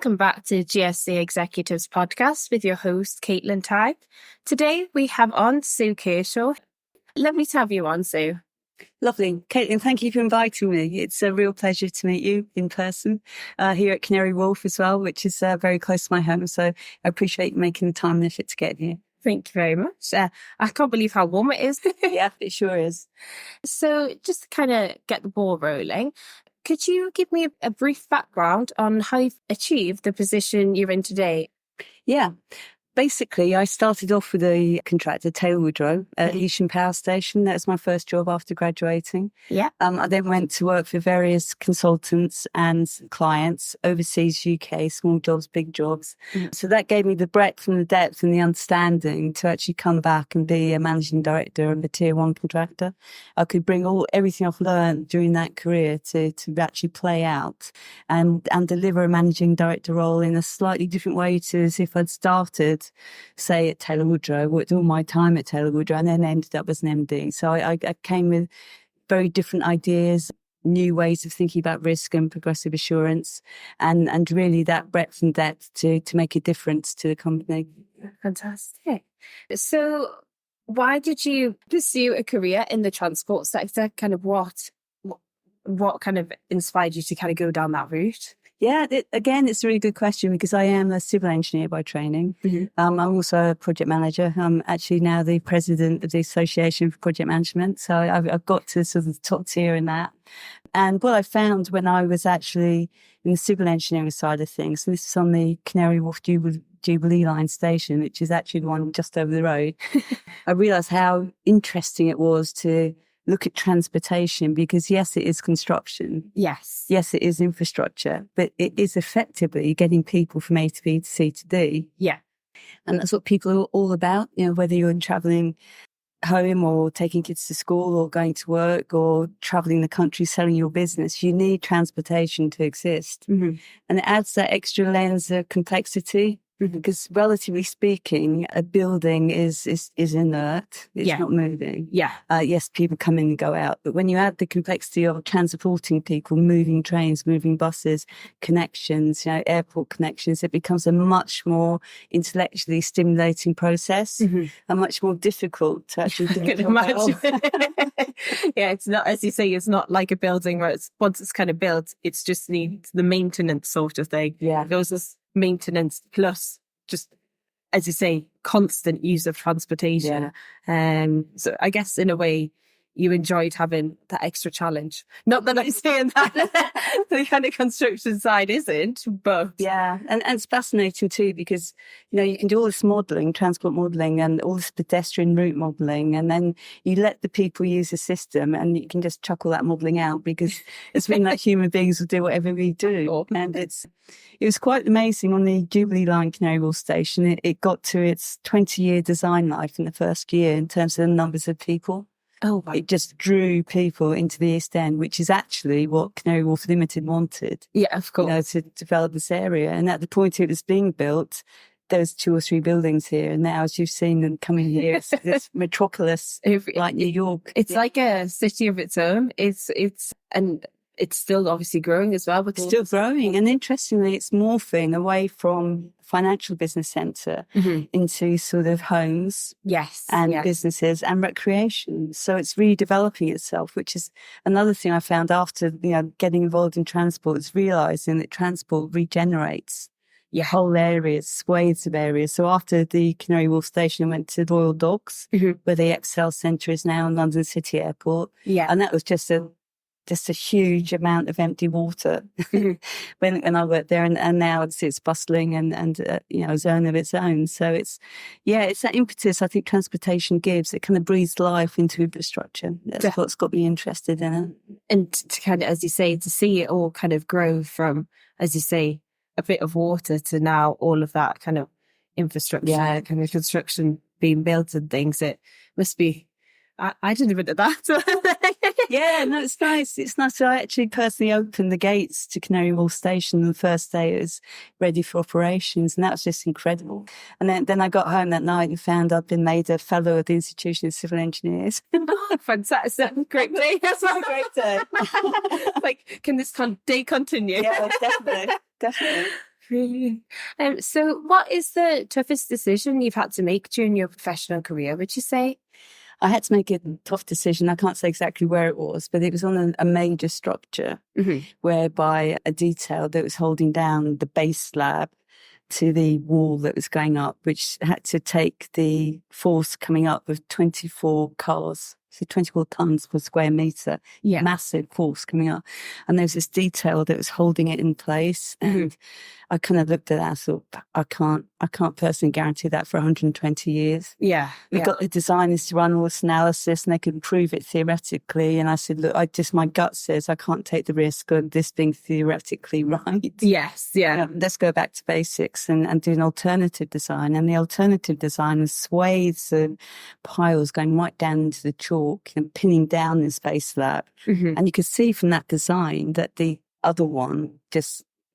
Welcome back to GSC Executives Podcast with your host, Caitlin Type. Today we have on Sue Kershaw. Lovely to have you on, Sue. Lovely. Caitlin, thank you for inviting me. It's a real pleasure to meet you in person here at Canary Wharf as well, which is very close to my home. So I appreciate you making the time and effort to get here. Thank you very much. I can't believe how warm it is. Yeah, it sure is. So just to kind of get the ball rolling, could you give me a brief background on how you've achieved the position you're in today? Yeah. Basically, I started off with a contractor, Taylor Woodrow, at Eastern Power Station. That was my first job after graduating. Yeah. I then went to work for various consultants and clients, overseas, UK, small jobs, big jobs. So that gave me the breadth and the depth and the understanding to actually come back and be a managing director of a tier one contractor. I could bring everything I've learned during that career to actually play out and deliver a managing director role in a slightly different way to as if I'd started, say, at Taylor Woodrow, worked all my time at Taylor Woodrow and then ended up as an MD. So I came with very different ideas, new ways of thinking about risk and progressive assurance, and really that breadth and depth to make a difference to the company. Fantastic. So why did you pursue a career in the transport sector? Kind of what kind of inspired you to kind of go down that route? Yeah, again, it's a really good question because I am a civil engineer by training. I'm also a project manager. I'm actually now the president of the Association for Project Management. So I've got to sort of the top tier in that. And what I found when I was actually in the civil engineering side of things, so this is on the Canary Wharf Jubilee Line station, which is actually the one just over the road, I realised how interesting it was to look at transportation because, yes, it is construction. Yes. Yes, it is infrastructure, but it is effectively getting people from A to B to C to D. Yeah. And that's what people are all about, whether you're travelling home or taking kids to school or going to work or travelling the country selling your business, you need transportation to exist. And it adds that extra lens of complexity. Because relatively speaking, a building is inert. It's not moving. Yeah. Yes, people come in and go out. But when you add the complexity of transporting people, moving trains, moving buses, connections, airport connections, it becomes a much more intellectually stimulating process and much more difficult to actually do. I can imagine. Yeah, it's not, as you say, it's not like a building where once it's kind of built, it's just needs the maintenance sort of thing. Yeah. There's this maintenance plus just, as you say, constant use of transportation. So I guess in a way you enjoyed having that extra challenge. Not that I'm saying that the kind of construction side isn't, but yeah, and it's fascinating too because you can do all this modelling, transport modelling, and all this pedestrian route modelling, and then you let the people use the system, and you can just chuck all that modelling out because it's been like human beings will do whatever we do, and it was quite amazing on the Jubilee Line Canary Wharf station. It got to its 20-year design life in the first year in terms of the numbers of people. Oh, wow. It just drew people into the East End, which is actually what Canary Wharf Limited wanted. Yeah, of course. To develop this area. And at the point it was being built, there was 2 or 3 buildings here. And now, as you've seen them coming here, it's this metropolis like New York. It's like a city of its own. It's still obviously growing as well. But It's still growing. And interestingly, it's morphing away from financial business centre into sort of homes and businesses and recreation. So it's really developing itself, which is another thing I found after getting involved in transport, is realising that transport regenerates whole areas, swathes of areas. So after the Canary Wharf station, I went to Royal Docks, where the Excel Centre is now in London City Airport. Yeah. And that was just a huge amount of empty water when I worked there, and now it's bustling and a zone of its own. So it's that impetus I think transportation gives. It kind of breathes life into infrastructure. That's what's got me interested in it. And to kind of, as you say, to see it all kind of grow from, as you say, a bit of water to now all of that kind of infrastructure, kind of construction being built and things. It must be. I didn't even know that. Yeah, no, it's nice. It's nice. So I actually personally opened the gates to Canary Wharf Station on the first day it was ready for operations, and that was just incredible. And then I got home that night and found I'd been made a fellow of the Institution of Civil Engineers. Oh, fantastic. Great day. That's a great day. Like, can this day continue? Yeah, definitely. Really? So what is the toughest decision you've had to make during your professional career, would you say? I had to make a tough decision. I can't say exactly where it was, but it was on a major structure whereby a detail that was holding down the base slab to the wall that was going up, which had to take the force coming up of 24 cars. So 24 tons per square metre, massive force coming up. And there was this detail that was holding it in place. And I kind of looked at that and thought, I can't personally guarantee that for 120 years. Yeah. We got the designers to run all this analysis and they could prove it theoretically. And I said, look, my gut says I can't take the risk of this being theoretically right. Yes, yeah. Let's go back to basics and do an alternative design. And the alternative design was swathes of piles going right down into the chalk and pinning down this base slab. And you could see from that design that the other one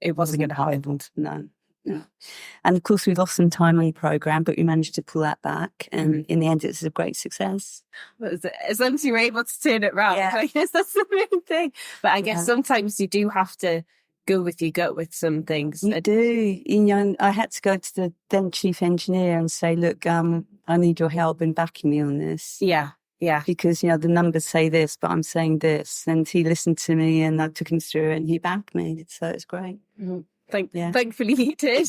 it wasn't going to hold. No. And of course, we lost some time on the programme, but we managed to pull that back. And in the end, it was a great success. As long as you were able to turn it round, I guess that's the main thing. But I guess sometimes you do have to go with your gut with some things. You do. You know, I had to go to the then chief engineer and say, look, I need your help in backing me on this. Yeah. Yeah. Because, the numbers say this, but I'm saying this. And he listened to me and I took him through and he backed me. So it's great. Thankfully he did.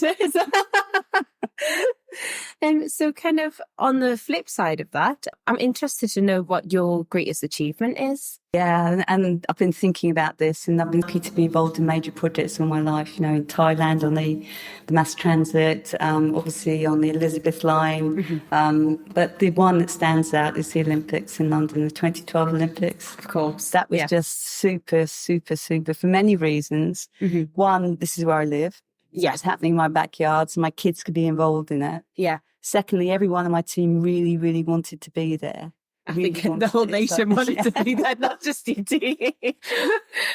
So kind of on the flip side of that, I'm interested to know what your greatest achievement is. Yeah, and I've been thinking about this and I've been lucky to be involved in major projects all my life, in Thailand on the mass transit, obviously on the Elizabeth line. But the one that stands out is the Olympics in London, the 2012 Olympics. Of course. That was just super, super, super for many reasons. One, this is where I live. Yeah, it's happening in my backyard, so my kids could be involved in it. Yeah. Secondly, everyone on my team really, really wanted to be there. I think the whole nation wanted to be there, not just your team.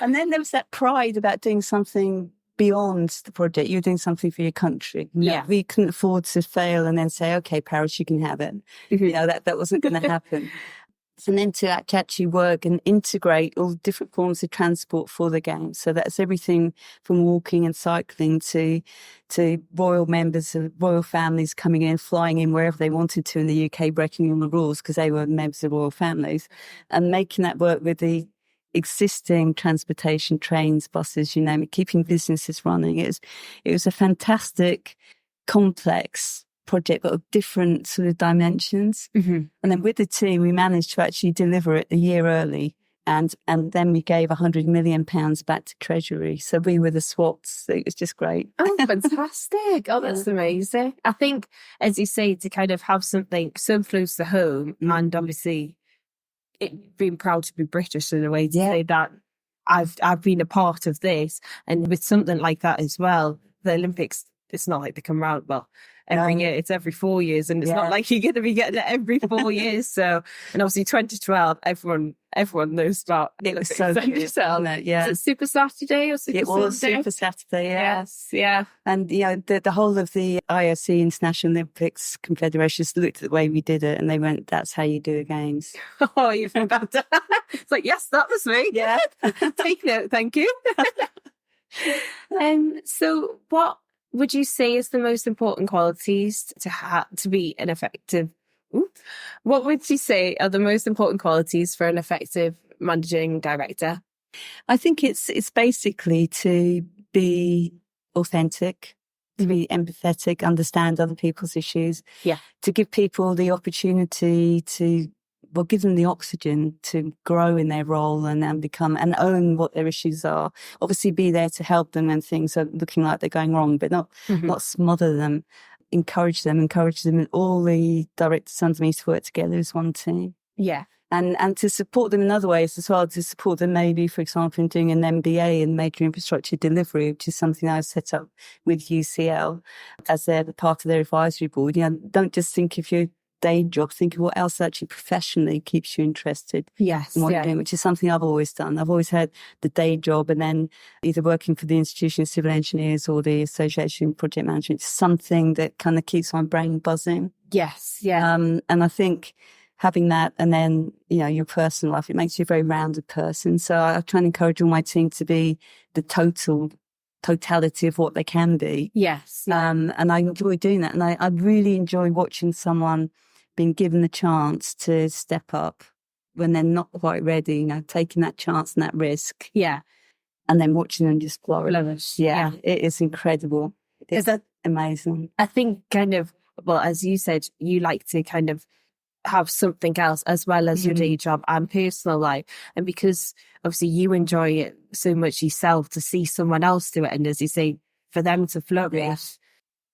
And then there was that pride about doing something beyond the project. You're doing something for your country. We couldn't afford to fail and then say, okay, Paris, you can have it. That wasn't going to happen. And then to actually work and integrate all the different forms of transport for the Games. So that's everything from walking and cycling to royal members of royal families coming in, flying in wherever they wanted to in the UK, breaking all the rules because they were members of royal families, and making that work with the existing transportation, trains, buses, you name it, keeping businesses running. It was a fantastic, complex project, but of different sort of dimensions. And then with the team, we managed to actually deliver it a year early. And then we gave £100 million back to Treasury. So we were the swaps. It was just great. Oh, fantastic. Oh, that's amazing. I think, as you say, to kind of have something so close to home and obviously being proud to be British in a way to say that I've been a part of this. And with something like that as well, the Olympics, it's not like they come round, every year, it's every 4 years, and it's not like you're going to be getting it every 4 years. So, and obviously 2012, everyone knows about it. Was so good. Is it Super Saturday or Super It was Sunday? Super Saturday, Yes, yeah. And, the whole of the IOC, International Olympics Confederations, looked at the way we did it and they went, that's how you do a Games. Oh, you've heard about that. It's like, yes, that was me. Yeah. Take note, thank you. So what would you say is the most important qualities to be an effective? What would you say are the most important qualities for an effective managing director? I think it's basically to be authentic, to be empathetic, understand other people's issues. Yeah. To give people the opportunity to give them the oxygen to grow in their role and become and own what their issues are. Obviously be there to help them when things are looking like they're going wrong, but not smother them, encourage them, and all the directors under me to work together as one team. Yeah. And to support them in other ways as well, to support them maybe, for example, in doing an MBA in major infrastructure delivery, which is something I set up with UCL as they're the part of their advisory board. Don't just think of your day job, think of what else actually professionally keeps you interested in what you're doing, which is something I've always done. I've always had the day job and then either working for the Institution of Civil Engineers or the Association of Project Management, something that kind of keeps my brain buzzing. Yes, yeah. And I think having that and then, your personal life, it makes you a very rounded person. So I try and encourage all my team to be the total totality of what they can be. Yes. And I enjoy doing that. And I really enjoy watching someone being given the chance to step up when they're not quite ready, taking that chance and that risk. Yeah. And then watching them just flourish. Yeah, it is incredible. It's amazing. I think as you said, you like to kind of have something else as well as your day job and personal life. And because obviously you enjoy it so much yourself, to see someone else do it, and as you say, for them to flourish,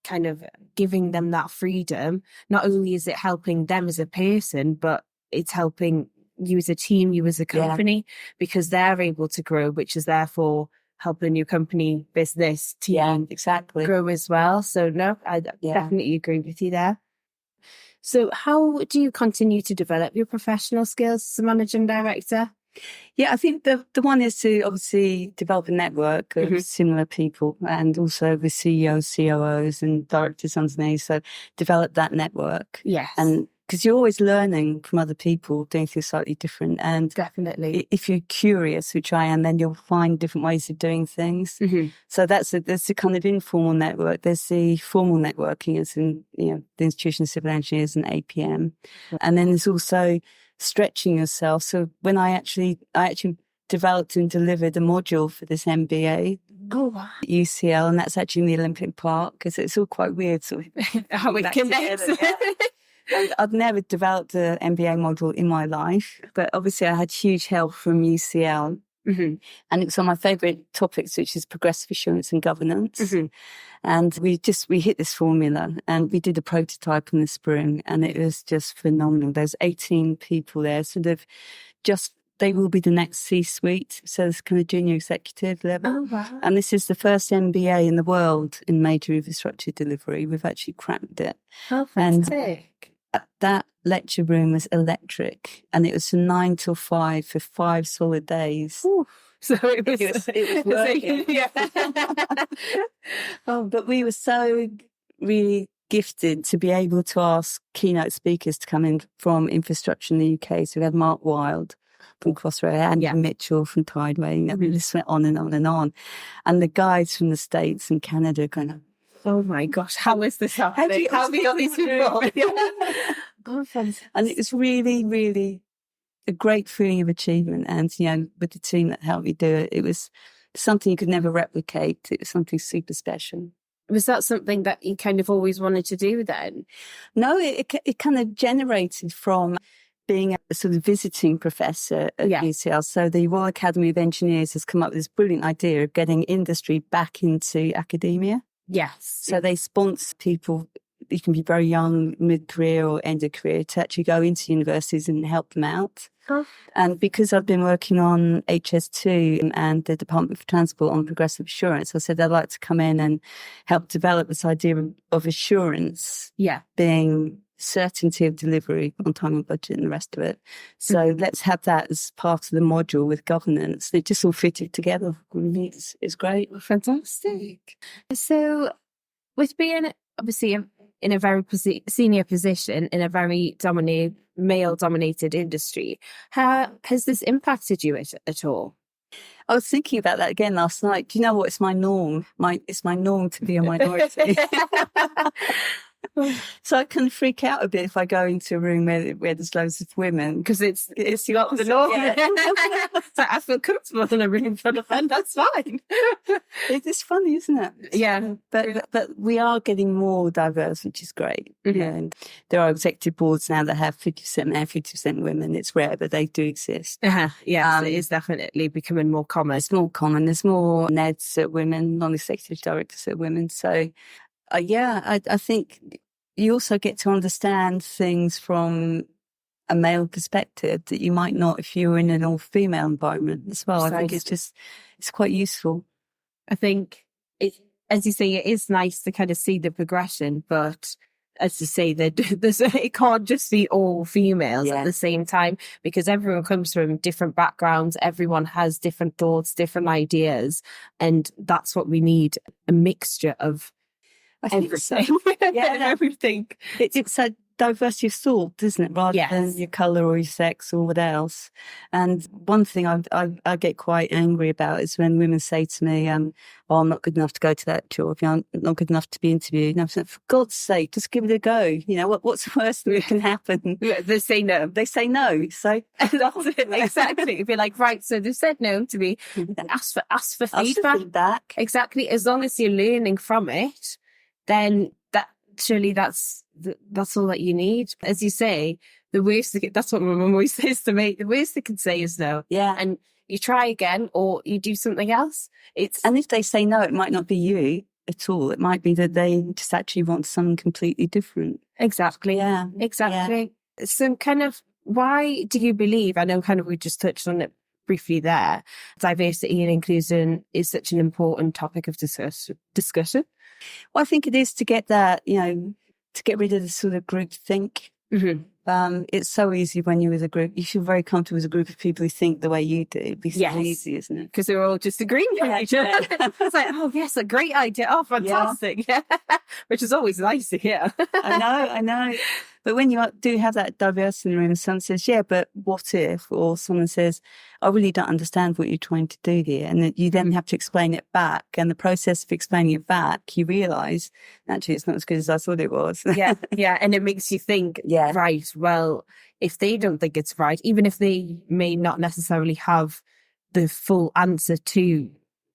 kind of giving them that freedom, not only is it helping them as a person, but it's helping you as a team, you as a company, because they're able to grow, which is therefore helping your company, business, team grow as well. So no, I definitely agree with you there. So how do you continue to develop your professional skills as a managing director? Yeah, I think the one is to obviously develop a network of similar people, and also the CEOs, COOs and directors underneath. So develop that network. Yes. And because you're always learning from other people, doing things slightly different. And definitely, if you're curious, which I am, then you'll find different ways of doing things. So that's the kind of informal network. There's the formal networking, as in, the Institution of Civil Engineers and APM. And then there's also stretching yourself. So when I actually developed and delivered a module for this MBA, UCL, and that's actually in the Olympic Park, because it's all quite weird sort of how it connects. And I'd never developed an MBA module in my life, but obviously I had huge help from UCL. And it's on my favourite topics, which is progressive assurance and governance. And we hit this formula, and we did a prototype in the spring, and it was just phenomenal. There's 18 people there, they will be the next C-suite, so it's kind of junior executive level. Oh, wow. And this is the first MBA in the world in major infrastructure delivery. We've actually cracked it. Oh, fantastic. And that lecture room was electric, and it was from 9 till 5 for 5 solid days. Ooh. So it was working. But we were so really gifted to be able to ask keynote speakers to come in from infrastructure in the UK. So we had Mark Wilde from Crossrail, Andy Mitchell from Tideway, and this went on and on and on. And the guys from the States and Canada kind of, oh my gosh, how is this happening? How have we got these people? And it was really, really a great feeling of achievement. And, with the team that helped me do it, it was something you could never replicate. It was something super special. Was that something that you kind of always wanted to do then? No, it kind of generated from being a sort of visiting professor at UCL. So the Royal Academy of Engineers has come up with this brilliant idea of getting industry back into academia. Yes. So they sponsor people, you can be very young, mid-career or end of career, to actually go into universities and help them out. And because I've been working on HS2 and the Department for Transport on progressive assurance, I said I'd like to come in and help develop this idea of assurance being certainty of delivery on time and budget and the rest of it. So let's have that as part of the module with governance. It just all fitted together. It's great. Fantastic. So with being obviously in a very senior position in a very male-dominated industry, how has this impacted you at all? I was thinking about that again last night. Do you know what? It's my norm. It's my norm to be a minority. So I can freak out a bit if I go into a room where there's loads of women, because it's not the norm. So I feel comfortable in a room full of men. That's fine. It's funny, isn't it? Yeah. But we are getting more diverse, which is great. And there are executive boards now that have 50% men, 50% women. It's rare, but they do exist. Yes, it is definitely becoming more common. It's more common. There's more NEDs at women, non-executive directors at women. So I think you also get to understand things from a male perspective that you might not if you were in an all-female environment as well. I think it's quite useful. I think, as you say, it is nice to kind of see the progression, but as you say, it can't just be all females at the same time, because everyone comes from different backgrounds, everyone has different thoughts, different ideas, and that's what we need, a mixture of everything. So. Everything. So diversity of thought, isn't it? Rather than your colour or your sex or what else. And one thing I get quite angry about is when women say to me, "Oh, I'm not good enough to go to that job. I'm not good enough to be interviewed." And I'm saying, for God's sake, just give it a go. You know, what's the worst that can happen? They say no. They say no. So that's it. Exactly. It'd be like, right, so they said no to me. Ask for feedback. Exactly. As long as you're learning from it, then surely that's all that you need. As you say, the worst that's what my mum always says to me. The worst they can say is no. Yeah. And you try again or you do something else. And if they say no, it might not be you at all. It might be that they just actually want something completely different. Exactly. Yeah. Exactly. Yeah. So kind of, why do you believe, I know kind of we just touched on it briefly there, diversity and inclusion is such an important topic of discussion? Well, I think it is to get that, to get rid of the sort of group think. Mm-hmm. It's so easy when you're with a group. You feel very comfortable with a group of people who think the way you do. It'd be so easy, isn't it? Because they're all just agreeing with each other. It's like, oh, yes, a great idea. Oh, fantastic. Yeah. Which is always nice to hear. I know. But when you do have that diversity in the room, someone says, yeah, but what if? Or someone says, I really don't understand what you're trying to do here. And that you then have to explain it back. And the process of explaining it back, you realise, actually, it's not as good as I thought it was. Yeah. And it makes you think, right, well, if they don't think it's right, even if they may not necessarily have the full answer to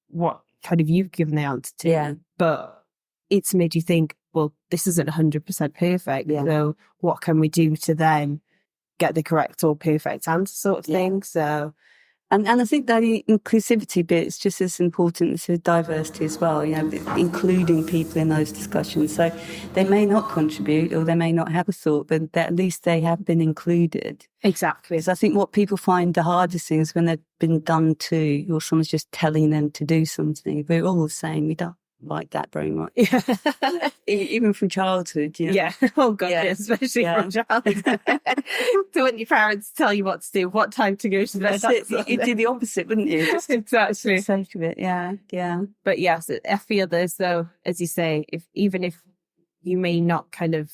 what kind of you've given the answer to, but it's made you think, well, this isn't 100% perfect. So what can we do to then get the correct or perfect answer sort of thing? So, and I think that inclusivity bit is just as important as the diversity as well, including people in those discussions. So they may not contribute or they may not have a thought, but at least they have been included. Exactly. Because I think what people find the hardest thing is when they've been done to, or someone's just telling them to do something. We're all the same. We don't like that very much. Even from childhood. Oh god, especially from childhood. So when your parents tell you what to do, what time to go to bed, you'd do the opposite, wouldn't you? Exactly. Sake of it. Yeah. But yes, I feel there's though, as you say, even if you may not kind of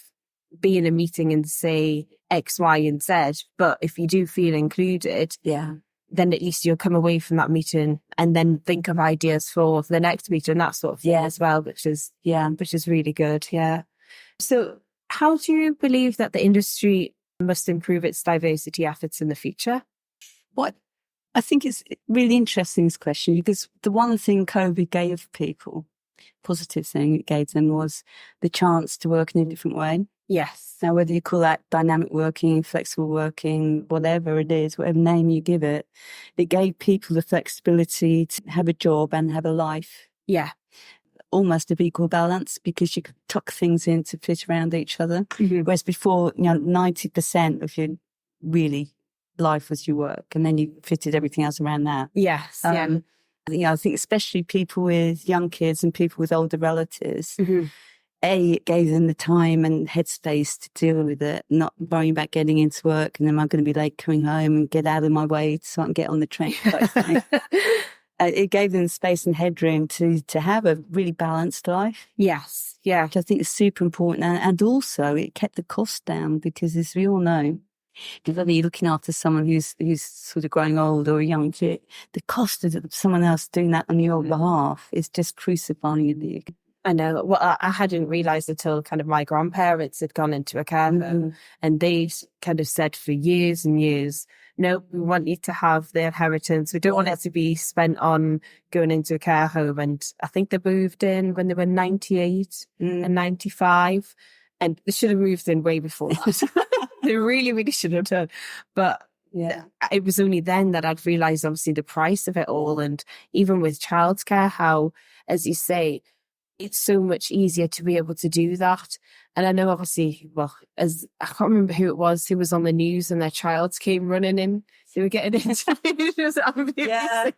be in a meeting and say X, Y, and Z, but if you do feel included, then at least you'll come away from that meeting and then think of ideas for the next meeting, that sort of thing as well, which is really good. Yeah. So how do you believe that the industry must improve its diversity efforts in the future? What I think is really interesting, this question, because the one thing COVID gave people, positive thing it gave them, was the chance to work in a different way. Yes. Now, whether you call that dynamic working, flexible working, whatever it is, whatever name you give it, it gave people the flexibility to have a job and have a life. Yeah. Almost of equal balance, because you could tuck things in to fit around each other. Mm-hmm. Whereas before, 90% of your really life was your work, and then you fitted everything else around that. Yes. I think especially people with young kids and people with older relatives, it gave them the time and headspace to deal with it, not worrying about getting into work and then I'm going to be late coming home and get out of my way so I can get on the train. It gave them space and headroom to have a really balanced life. Yes, yeah. Which I think is super important. And also it kept the cost down, because as we all know, whether you're looking after someone who's sort of growing old or a young kid, the cost of someone else doing that on your behalf is just crucifying you. I know. Well, I hadn't realised until kind of my grandparents had gone into a care home, and they'd kind of said for years and years, no, we want you to have the inheritance. We don't want it to be spent on going into a care home. And I think they moved in when they were 98 and 95, and they should have moved in way before that. They really, really should have done. But it was only then that I'd realised obviously the price of it all. And even with childcare, how, as you say, it's so much easier to be able to do that. And I know obviously, as I can't remember who it was who was on the news and their child came running in. They were getting into it. Yeah.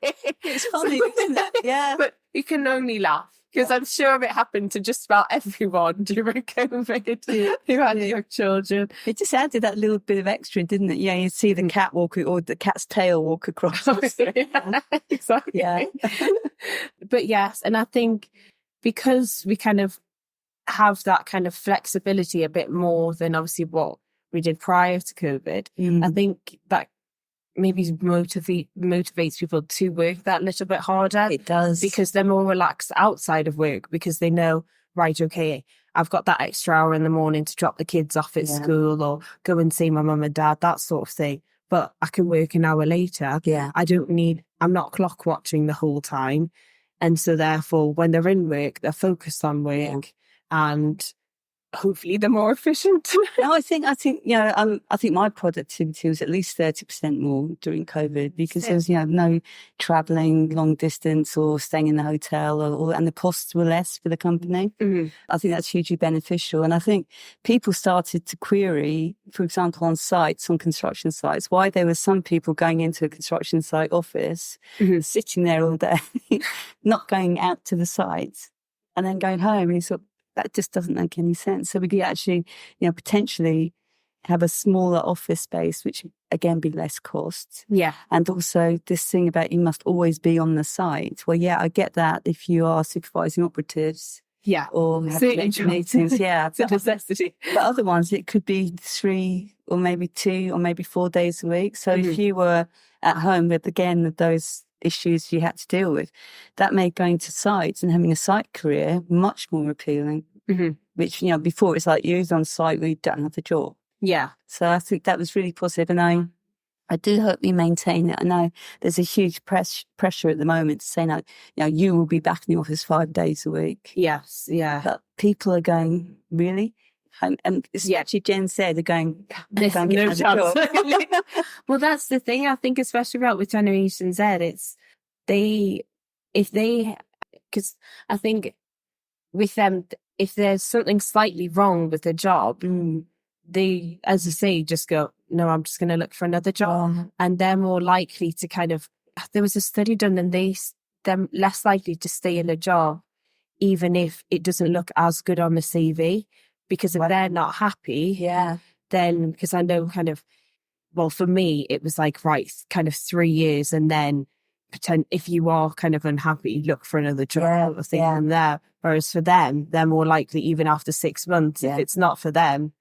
It's funny, isn't it? Yeah. But you can only laugh, because I'm sure it happened to just about everyone during COVID who had young children. It just added that little bit of extra, didn't it? Yeah, you see the cat walk, or the cat's tail walk across. Exactly. Yeah. But yes, and I think because we kind of have that kind of flexibility a bit more than obviously what we did prior to COVID. I think that maybe motivates people to work that little bit harder. It does. Because they're more relaxed outside of work, because they know, right, okay, I've got that extra hour in the morning to drop the kids off at school or go and see my mum and dad, that sort of thing. But I can work an hour later. Yeah. I'm not clock watching the whole time. And so therefore, when they're in work, they're focused on work and hopefully they're more efficient. No, I think I think my productivity was at least 30% more during COVID, because there was no traveling long distance or staying in the hotel, and the costs were less for the company. I think that's hugely beneficial, and I think people started to query, for example, on construction sites, why there were some people going into a construction site office, sitting there all day, not going out to the site, and then going home, and you thought, that just doesn't make any sense. So we could actually, potentially have a smaller office space, which again be less cost. Yeah. And also this thing about you must always be on the site. Well, yeah, I get that if you are supervising operatives. Yeah. Or have meetings. Yeah. It's a necessity. But other ones, it could be 3 or maybe 2 or maybe 4 days a week. So if you were at home with, again, those issues you had to deal with, that made going to sites and having a site career much more appealing. Which, before it's like, you're on site, we don't have the job. Yeah. So I think that was really positive. And I do hope we maintain it. I know there's a huge pressure at the moment to say, no, you will be back in the office 5 days a week. Yes. Yeah. But people are going, really? And it's actually Jen said, they're going, there's no chance. Well, that's the thing. I think, especially about with Generation Z, it's because I think with them, if there's something slightly wrong with the job, they, as I say, just go, no, I'm just going to look for another job. And they're more likely to there was a study done, and they're less likely to stay in a job, even if it doesn't look as good on the CV. Because if they're not happy, then, because I know for me, it was like, right, 3 years, and then if you are unhappy, look for another job or thing from there. Whereas for them, they're more likely, even after 6 months, if it's not for them,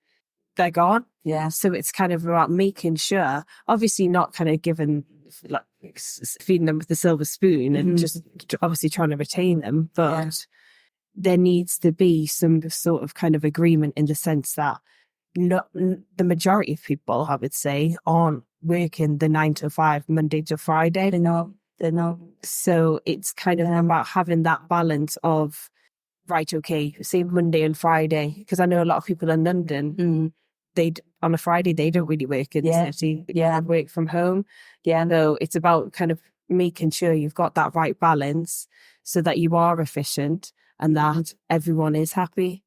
they're gone. Yeah. So it's about making sure, obviously not feeding them with the silver spoon and just obviously trying to retain them, but there needs to be some sort of agreement, in the sense that the majority of people, I would say, aren't working the 9 to 5, Monday to Friday. They're not. So it's about having that balance of, right, okay, say Monday and Friday, because I know a lot of people in London, on a Friday, they don't really work in the city. They work from home. Yeah. So it's about making sure you've got that right balance so that you are efficient and that everyone is happy.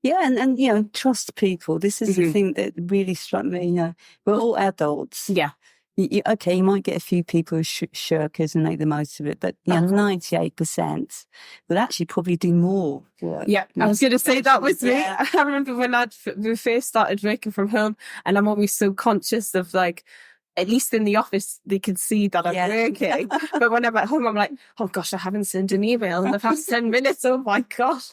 Yeah, and trust people. This is the thing that really struck me. We're all adults. Yeah. You might get a few people who shirkers and make the most of it, but 98% would actually probably do more work. Yeah, I was going to say that was me. I remember when we first started working from home, and I'm always so conscious of at least in the office, they can see that I'm working. But when I'm at home, I'm like, oh gosh, I haven't sent an email in the past 10 minutes. Oh my gosh.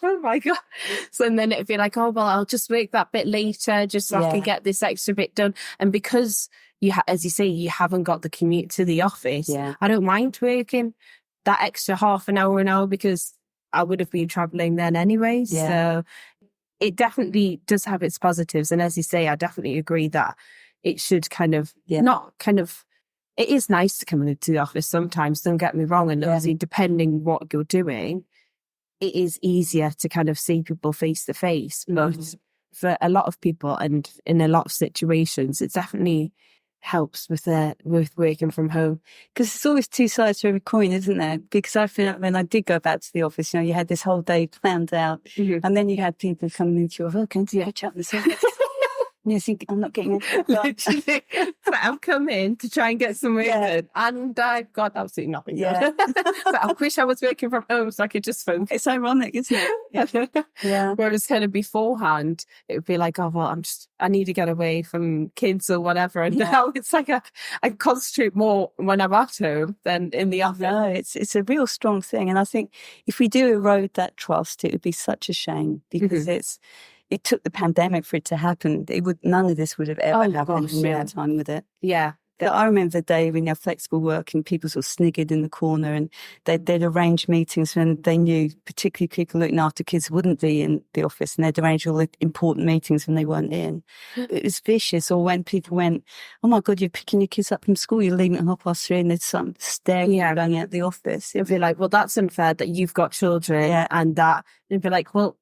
So and then it'd be like, oh, well, I'll just work that bit later just so I can get this extra bit done. And because as you say, you haven't got the commute to the office, I don't mind working that extra half an hour, because I would have been traveling then anyway. So it definitely does have its positives. And as you say, I definitely agree that it should it is nice to come into the office sometimes, don't get me wrong. And obviously, depending what you're doing, it is easier to see people face to face. But for a lot of people and in a lot of situations, it definitely helps with working from home. Because there's always two sides to every coin, isn't there? Because I feel like when I did go back to the office, you had this whole day planned out, and then you had people coming into your work, can you catch up and say, You think, I'm not getting it. Literally. So I've come in to try and get some work done, and I've got absolutely nothing done. So I wish I was working from home so I could just focus. It's ironic, isn't it? Yeah. Whereas kind of beforehand, it would be like, oh, well, I need to get away from kids or whatever. And now it's like I concentrate more when I'm at home than in the office. No, it's a real strong thing. And I think if we do erode that trust, it would be such a shame, because it took the pandemic for it to happen. None of this would have ever happened in real time with it. Yeah. I remember the day when you have flexible working, people sort of sniggered in the corner, and they'd arrange meetings when they knew particularly people looking after kids wouldn't be in the office, and they'd arrange all the important meetings when they weren't in. It was vicious. Or when people went, oh my God, you're picking your kids up from school, you're leaving at 3:30, and there's some staring going at the office. It'd be like, well, that's unfair that you've got children and that. It'd be like, well,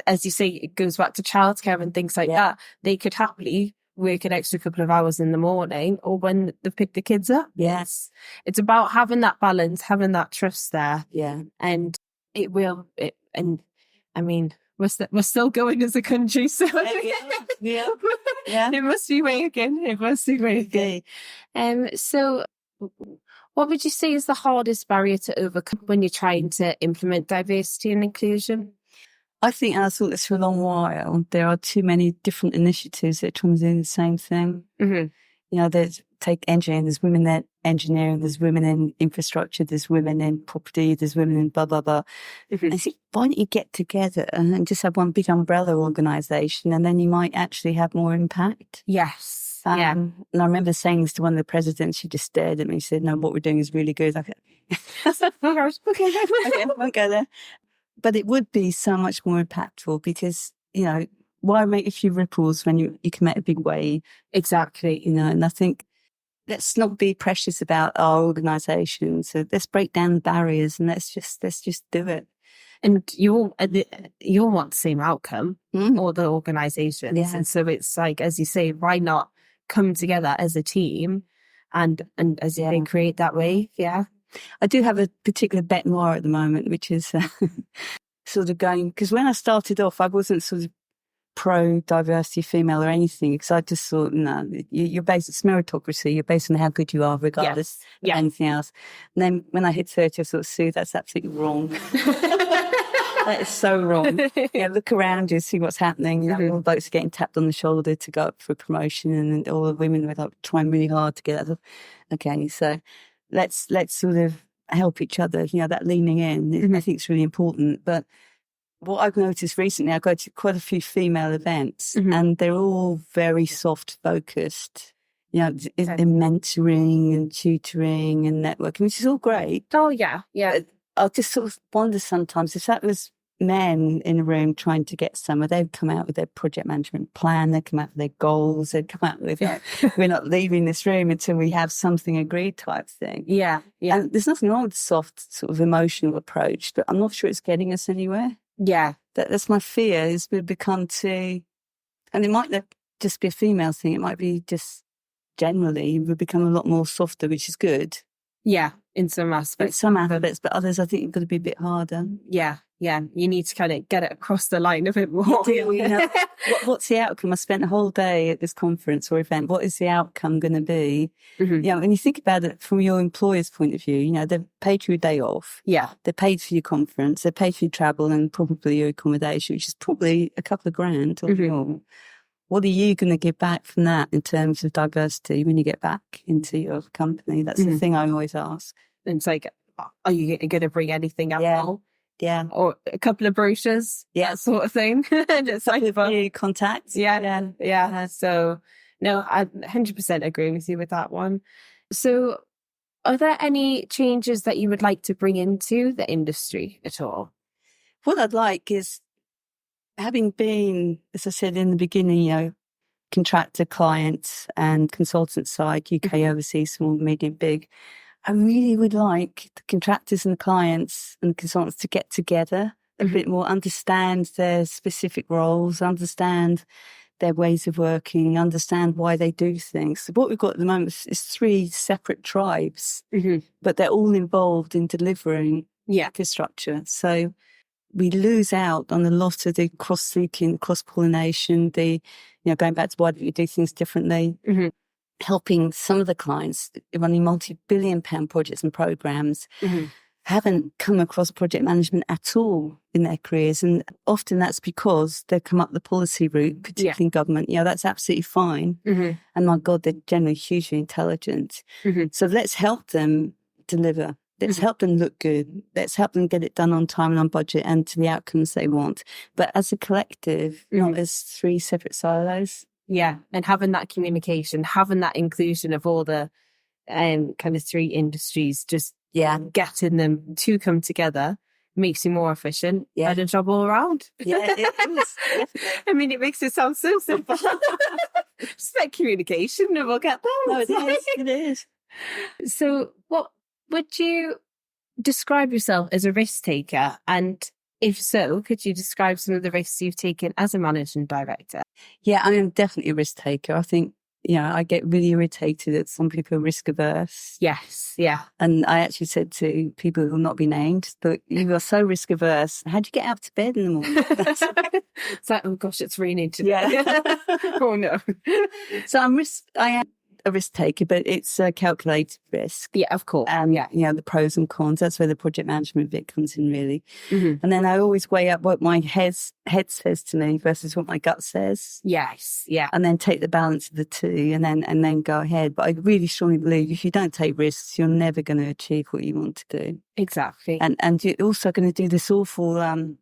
as you say, it goes back to childcare and things like that. They could happily work an extra couple of hours in the morning or when they pick the kids up. Yes. It's about having that balance, having that trust there. Yeah. And and I mean, we're still going as a country, so yeah. It must be working. It must be working. So what would you say is the hardest barrier to overcome when you're trying to implement diversity and inclusion? I think, and I thought this for a long while, there are too many different initiatives that are trying to do the same thing. Mm-hmm. You know, take engineering, there's women in engineering, there's women in infrastructure, there's women in property, there's women in blah, blah, blah. Mm-hmm. I think, why don't you get together and just have one big umbrella organisation, and then you might actually have more impact? Yes. And I remember saying this to one of the presidents. She just stared at me. She said, no, what we're doing is really good. I said, okay, I won't go there. But it would be so much more impactful, because, you know, why make a few ripples when you can make a big wave? Exactly. You know, and I think let's not be precious about our organisation. So let's break down the barriers and let's just do it. And you all want the same outcome, or the organisations. Yeah. And so it's like, as you say, why not come together as a team and as you say, create that wave? Yeah. I do have a particular bête noire at the moment, which is sort of going, because when I started off, I wasn't sort of pro-diversity female or anything, because I just thought, no, you're based, it's meritocracy, you're based on how good you are, regardless of anything else. And then when I hit 30, I thought, Sue, that's absolutely wrong. That is so wrong. Look around you, see what's happening. You know, all the blokes are getting tapped on the shoulder to go up for a promotion, and all the women were like trying really hard to get that. Okay, so let's sort of help each other. You know, that leaning in, I think it's really important. But what I've noticed recently, I go to quite a few female events, and they're all very soft focused. You know, in mentoring and tutoring and networking, which is all great. Oh yeah, yeah. But I'll just sort of wonder sometimes if that was men in a room trying to get somewhere, they'd come out with their project management plan, they'd come out with their goals, they'd come out with, we're not leaving this room until we have something agreed type thing. Yeah, yeah. And there's nothing wrong with the soft sort of emotional approach, but I'm not sure it's getting us anywhere. Yeah. That's my fear, is we've become too, and it might not just be a female thing, it might be just generally, we've become a lot more softer, which is good. Yeah, in some aspects. But others, I think you've got to be a bit harder. Yeah, yeah. You need to kind of get it across the line a bit more. You know, what's the outcome? I spent a whole day at this conference or event. What is the outcome going to be? You know, when you think about it from your employer's point of view, you know, they've paid for your day off. Yeah. They're paid for your conference. They're paid for your travel and probably your accommodation, which is probably a couple of grand or more. What are you going to give back from that in terms of diversity when you get back into your company? That's the thing I always ask. And it's like, are you going to bring anything up? Yeah. Or a couple of brochures? That sort of thing. Just like new contacts. Yeah. So, no, I 100% agree with you with that one. So, are there any changes that you would like to bring into the industry at all? What I'd like is, having been, as I said in the beginning, you know, contractor, clients and consultant side, UK overseas, small, medium, big, I really would like the contractors and the clients and consultants to get together a bit more, understand their specific roles, understand their ways of working, understand why they do things. So what we've got at the moment is 3 separate tribes, but they're all involved in delivering infrastructure. So we lose out on a lot of the cross-linking, cross-pollination, going back to why do we do things differently, helping some of the clients running multi-billion pound projects and programs haven't come across project management at all in their careers. And often that's because they've come up the policy route, particularly in government. That's absolutely fine. And my God, they're generally hugely intelligent. So let's help them deliver. Let's help them look good. Let's help them get it done on time and on budget and to the outcomes they want. But as a collective, not as three separate silos. Yeah. And having that communication, having that inclusion of all the kind of three industries, just getting them to come together makes you more efficient. Better job all around. Yeah, it is. I mean, it makes it sound so simple. Just like communication and we'll get there. No, it is. So what would you describe yourself as a risk taker? And if so, could you describe some of the risks you've taken as a managing director? Yeah, I am definitely a risk taker. I think, I get really irritated that some people are risk averse. Yes, yeah. And I actually said to people who will not be named, but you are so risk averse. How do you get out of bed in the morning? It's like, oh gosh, it's raining today. Yeah. Oh no. So I am a risk taker, but it's a calculated risk. Yeah, of course. And the pros and cons. That's where the project management bit comes in, really. And then I always weigh up what my head says to me versus what my gut says. Yes, yeah. And then take the balance of the two, and then go ahead. But I really strongly believe if you don't take risks, you're never going to achieve what you want to do. Exactly. And you're also going to do this awful, kind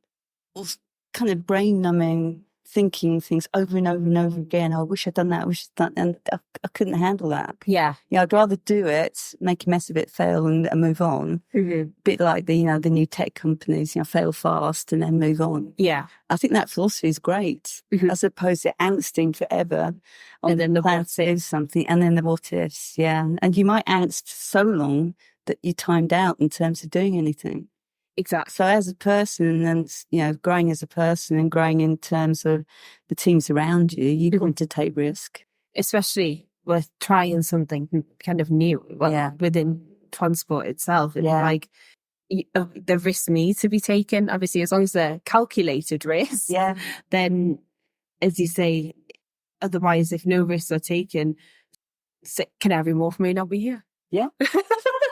of brain numbing, thinking things over and over and over again. I wish I'd done that. I wish I'd done, and I couldn't handle that. Yeah. I'd rather do it, make a mess of it, fail and move on. Bit like the new tech companies, fail fast and then move on. Yeah. I think that philosophy is great, as opposed to angsting forever and then the plan to do something and then the what ifs. Yeah. And you might angst so long that you're timed out in terms of doing anything. Exactly. So as a person and, growing as a person and growing in terms of the teams around you, you want to take risk. Especially with trying something kind of new within transport itself. And like the risks need to be taken, obviously, as long as they're calculated risks. Yeah. Then, as you say, otherwise, if no risks are taken, Canary Wharf may not be here. Yeah.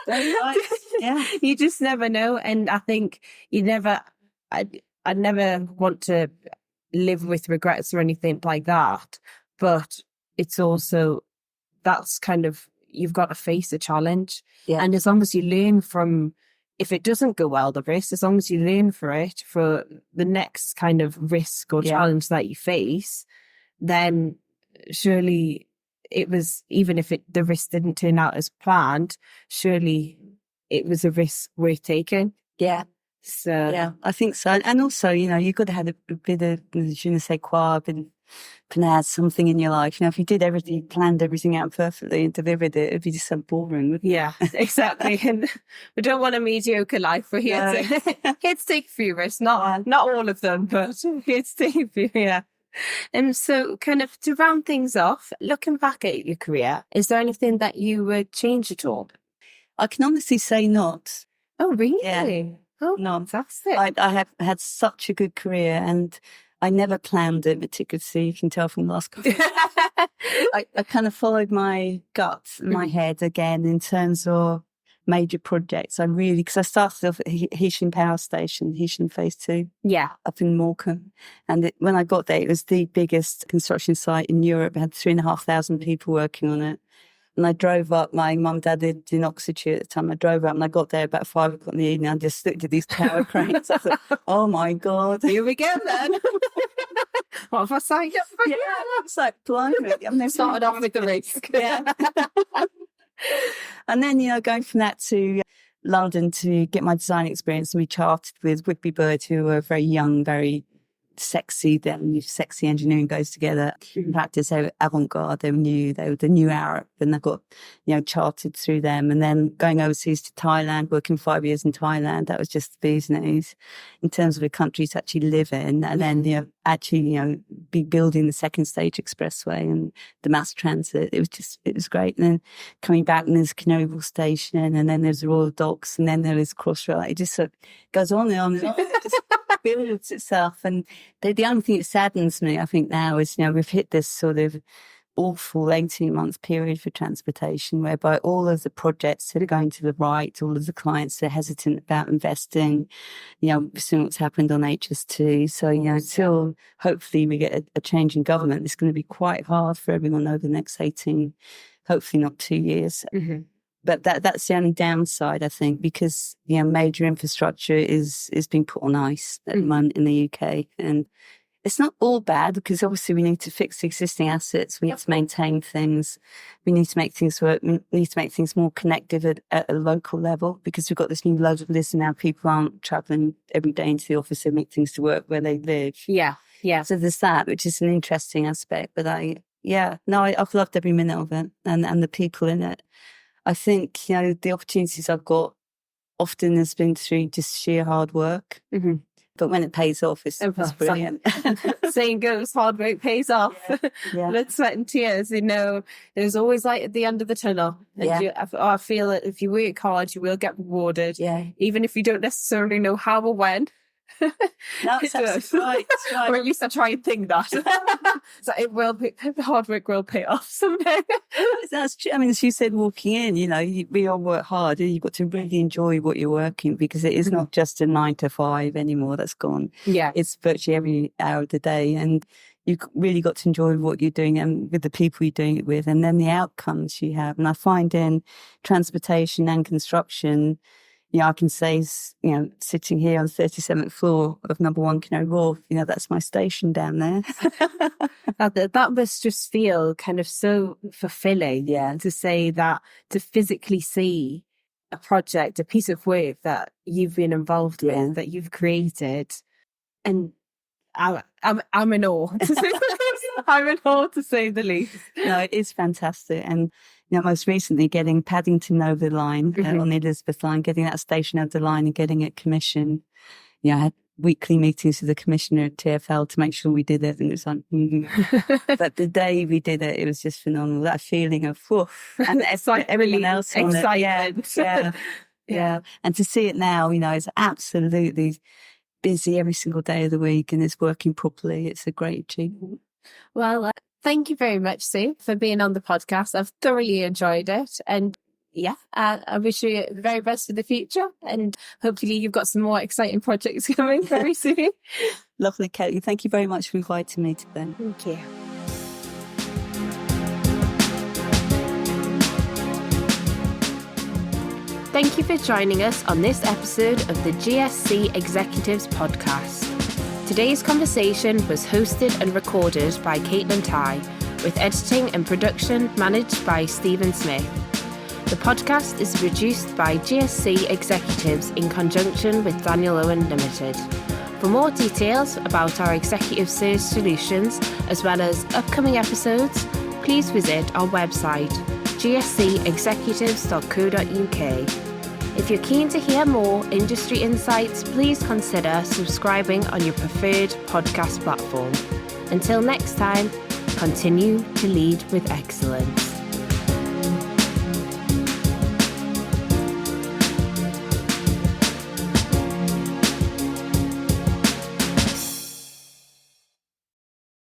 Right. Yeah. You just never know. And I think I never want to live with regrets or anything like that. But it's also, that's kind of, you've got to face a challenge. Yeah. And as long as you learn from, if it doesn't go well, the risk, as long as you learn for it, for the next kind of risk or challenge that you face, then surely it was, even if the risk didn't turn out as planned, surely it was a risk worth taking. Yeah. So yeah, I think so. And also, you've got to have a bit of je ne sais quoi, a bit of panache, something in your life. If you did everything, planned everything out perfectly and delivered it, it'd be just so boring, wouldn't it? Yeah, exactly. And we don't want a mediocre life. We're here to take a few risks, not all of them, but here to take a few, yeah. And so kind of to round things off, looking back at your career, is there anything that you would change at all? I can honestly say not. Oh, really? Yeah. Oh, no. Fantastic. I have had such a good career and I never planned it meticulously. You can tell from the last couple. I kind of followed my gut, my head again in terms of major projects. Because I started off at Heysham Power Station, Heysham Phase 2. Yeah. Up in Morecambe. And when I got there, it was the biggest construction site in Europe. It had 3,500 people working on it. And I drove up, my mum and dad lived in Oxfordshire at the time. I drove up and I got there about 5 o'clock in the evening. I just looked at these tower cranes. I thought, oh my God. Here we go then. What have I signed up for? Yeah, it's like, blimey. I've never started off with the risk. Yeah. And then, going from that to London to get my design experience, and we chartered with Whitby Bird, who were very young, very sexy, then sexy engineering goes together. In practice, they were avant-garde, they were new, they were the new Arab, and they got, charted through them. And then going overseas to Thailand, working 5 years in Thailand, that was just the bee's knees in terms of the country to actually live in. And then, be building the second stage expressway and the mass transit. It was great. And then coming back, and there's Canary Station, and then there's the Royal Docks, and then there is Crossrail. It just sort of goes on and on and on. It just builds itself. And the only thing that saddens me, I think, now is, we've hit this sort of awful 18-month period for transportation, whereby all of the projects that are going to the right, all of the clients are hesitant about investing. We've seen what's happened on HS2. So, until hopefully we get a change in government, it's going to be quite hard for everyone over the next 18, hopefully not 2 years. Mm-hmm. But that's the only downside, I think, because, major infrastructure is being put on ice at the moment in the UK. And it's not all bad, because obviously we need to fix the existing assets. We need to maintain things. We need to make things work. We need to make things more connective at a local level, because we've got this new localism now. People aren't travelling every day into the office to make things to work where they live. Yeah. So there's that, which is an interesting aspect. But I've loved every minute of it and the people in it. I think, the opportunities I've got often has been through just sheer hard work. Mm-hmm. But when it pays off, it's brilliant. Saying goes, hard work pays off. Yeah. Blood, sweat and tears, there's always light at the end of the tunnel. And I feel that if you work hard, you will get rewarded. Yeah. Even if you don't necessarily know how or when. That's right. Or at least I try and think that. So the hard work will pay off someday. That's true. I mean, as you said, walking in, we all work hard, and you've got to really enjoy what you're working, because it is not just a 9 to 5 anymore. That's gone. Yeah. It's virtually every hour of the day, and you've really got to enjoy what you're doing and with the people you're doing it with, and then the outcomes you have. And I find in transportation and construction, I can say, sitting here on the 37th floor of number 1 Canary Wharf, that's my station down there. That must just feel kind of so fulfilling, to say that, to physically see a project, a piece of work that you've been involved with, that you've created. And I'm in awe. I'm in awe, to say the least. No, it is fantastic. And most recently getting Paddington over the line on the Elizabeth line, getting that station over the line and getting it commissioned. I had weekly meetings with the commissioner at TfL to make sure we did it. And it was like, but the day we did it, it was just phenomenal. That feeling of, woof, and everyone else on excitement. It. Yeah. And to see it now, it's absolutely busy every single day of the week, and it's working properly. It's a great achievement. Well, thank you very much, Sue, for being on the podcast. I've thoroughly enjoyed it. And I wish you the very best for the future. And hopefully you've got some more exciting projects coming very soon. Lovely, Kelly. Thank you very much for inviting me today. Thank you. Thank you for joining us on this episode of the GSC Executives Podcast. Today's conversation was hosted and recorded by Caitlin Ty, with editing and production managed by Stephen Smith. The podcast is produced by GSC Executives in conjunction with Daniel Owen Limited. For more details about our executive search solutions, as well as upcoming episodes, please visit our website, gscexecutives.co.uk. If you're keen to hear more industry insights, please consider subscribing on your preferred podcast platform. Until next time, continue to lead with excellence.